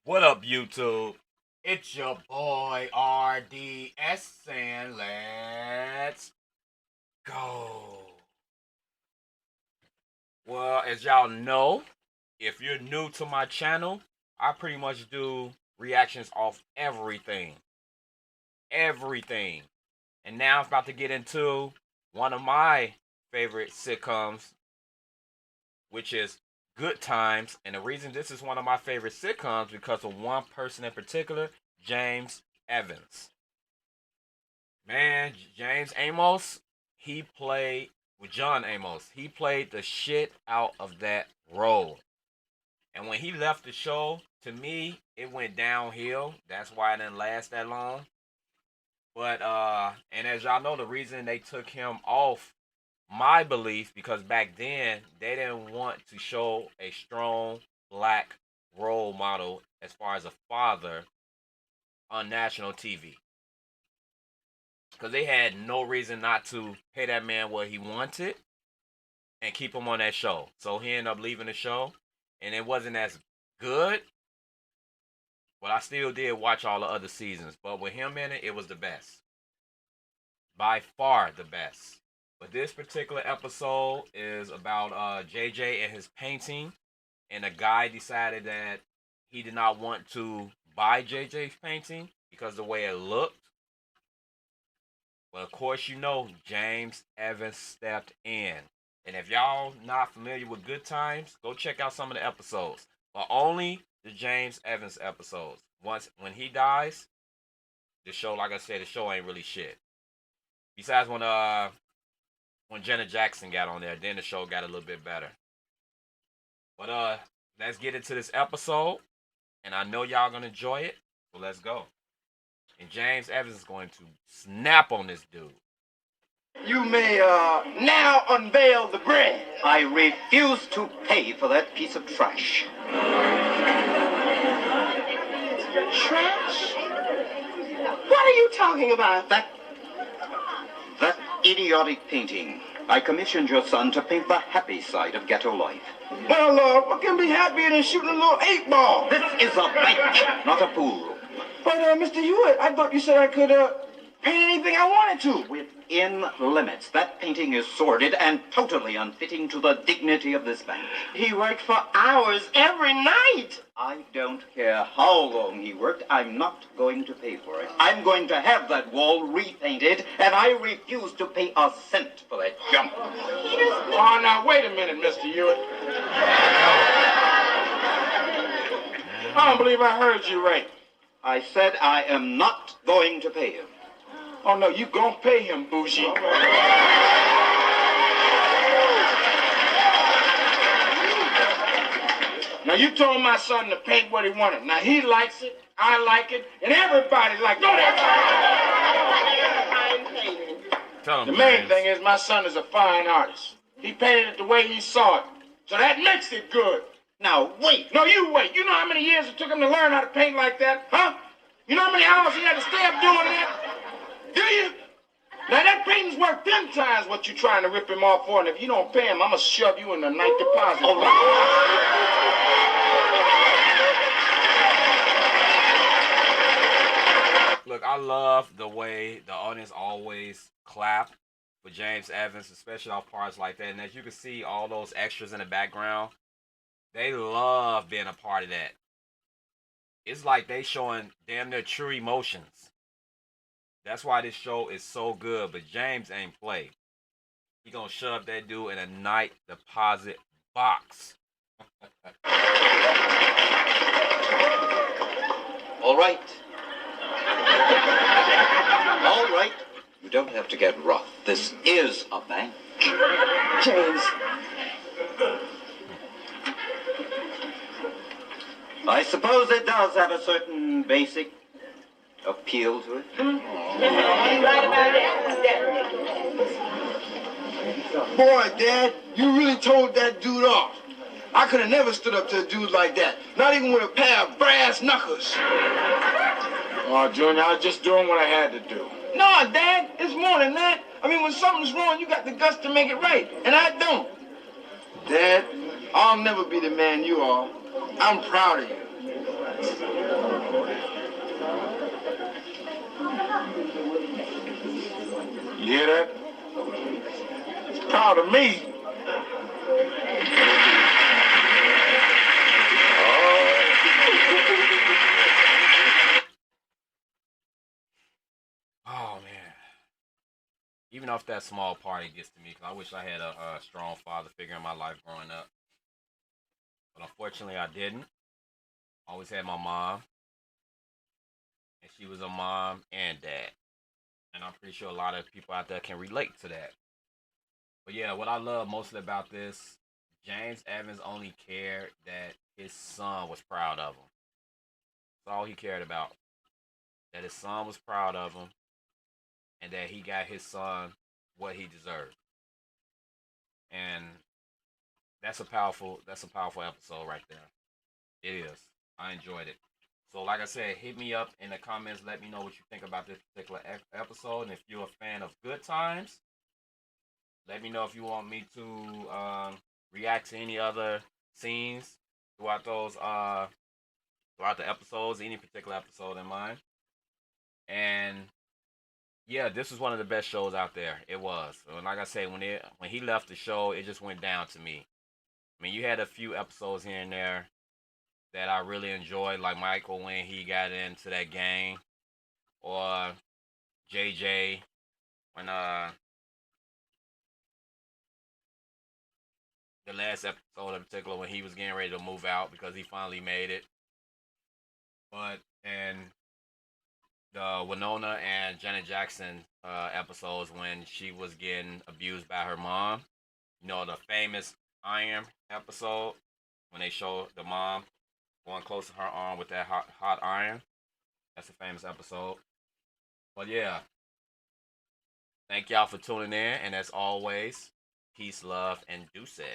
What up, YouTube? It's your boy RDS and let's go. Well, as y'all know, if you're new to my channel, I pretty much do reactions off everything. Everything. And now I'm about to get into one of my favorite sitcoms, which is Good Times. And the reason this is one of my favorite sitcoms because of one person in particular, James Evans. Man, James Amos, he played with John Amos. He played the shit out of that role. And when he left the show, to me, it went downhill. That's why it didn't last that long. But and as y'all know, the reason they took him off, my belief, because back then they didn't want to show a strong black role model as far as a father on national TV. Because they had no reason not to pay that man what he wanted and keep him on that show. So he ended up leaving the show, and it wasn't as good. But I still did watch all the other seasons. But with him in it, it was the best. By far the best. But this particular episode is about JJ and his painting. And the guy decided that he did not want to buy JJ's painting because the way it looked. Well, of course, you know James Evans stepped in. And if y'all not familiar with Good Times, go check out some of the episodes. But only the James Evans episodes. Once when he dies, the show, like I said, the show ain't really shit. Besides when Janet Jackson got on there, then the show got a little bit better. But let's get into this episode. And I know y'all gonna enjoy it. So let's go. And James Evans is going to snap on this dude. You may now unveil the bread. I refuse to pay for that piece of trash. Trash? What are you talking about? That idiotic painting. I commissioned your son to paint the happy side of ghetto life. Well, what can be happier than shooting a little 8-ball? This is a bank, not a pool room. But, Mr. Hewitt, I thought you said I could paint anything I wanted to. Within limits. That painting is sordid and totally unfitting to the dignity of this bank. He worked for hours every night. I don't care how long he worked. I'm not going to pay for it. I'm going to have that wall repainted, and I refuse to pay a cent for that junk. Oh, now, wait a minute, Mr. Hewitt. I don't believe I heard you right. I said I am not going to pay him. Oh, no, you gonna pay him, bougie. Now, you told my son to paint what he wanted. Now, he likes it, I like it, and everybody likes it. Tell him, The main James. thing is my son is a fine artist. He painted it the way he saw it. So that makes it good. Now, wait. No, you wait. You know how many years it took him to learn how to paint like that? Huh? You know how many hours he had to stay up doing that? Do you? Now, that painting's worth 10 times what you're trying to rip him off for, and if you don't pay him, I'm going to shove you in the night deposit. All right. Look, I love the way the audience always clap for James Evans, especially on parts like that. And as you can see, all those extras in the background, they love being a part of that. It's like they showing damn near true emotions. That's why this show is so good. But James ain't play. He gonna shove that dude in a night deposit box. All right. All right. You don't have to get rough. This is a bank. James. I suppose it does have a certain basic appeal to it. Boy, Dad, you really told that dude off. I could have never stood up to a dude like that. Not even with a pair of brass knuckles. Oh, Junior, I was just doing what I had to do. No, Dad, it's more than that. I mean, when something's wrong, you got the guts to make it right, and I don't. Dad, I'll never be the man you are. I'm proud of you. You hear that? Proud of me. Oh man. Even off that small part, it gets to me because I wish I had a strong father figure in my life growing up, but unfortunately, I didn't. Always had my mom, and she was a mom and dad, and I'm pretty sure a lot of people out there can relate to that. But yeah, what I love mostly about this, James Evans only cared that his son was proud of him. That's all he cared about. That his son was proud of him, and that he got his son what he deserved. And that's a powerful episode right there. It is. I enjoyed it. So like I said, hit me up in the comments. Let me know what you think about this particular episode, and if you're a fan of Good Times, let me know if you want me to react to any other scenes throughout throughout the episodes, any particular episode in mind. And yeah, this was one of the best shows out there. It was. And like I said, when he left the show, it just went down to me. I mean, you had a few episodes here and there that I really enjoyed, like Michael when he got into that gang, or JJ when the last episode in particular when he was getting ready to move out because he finally made it. But and the Winona and Janet Jackson episodes when she was getting abused by her mom. You know, the famous iron episode when they show the mom going close to her arm with that hot iron. That's a famous episode. But yeah, thank y'all for tuning in, and as always, peace, love, and deuces.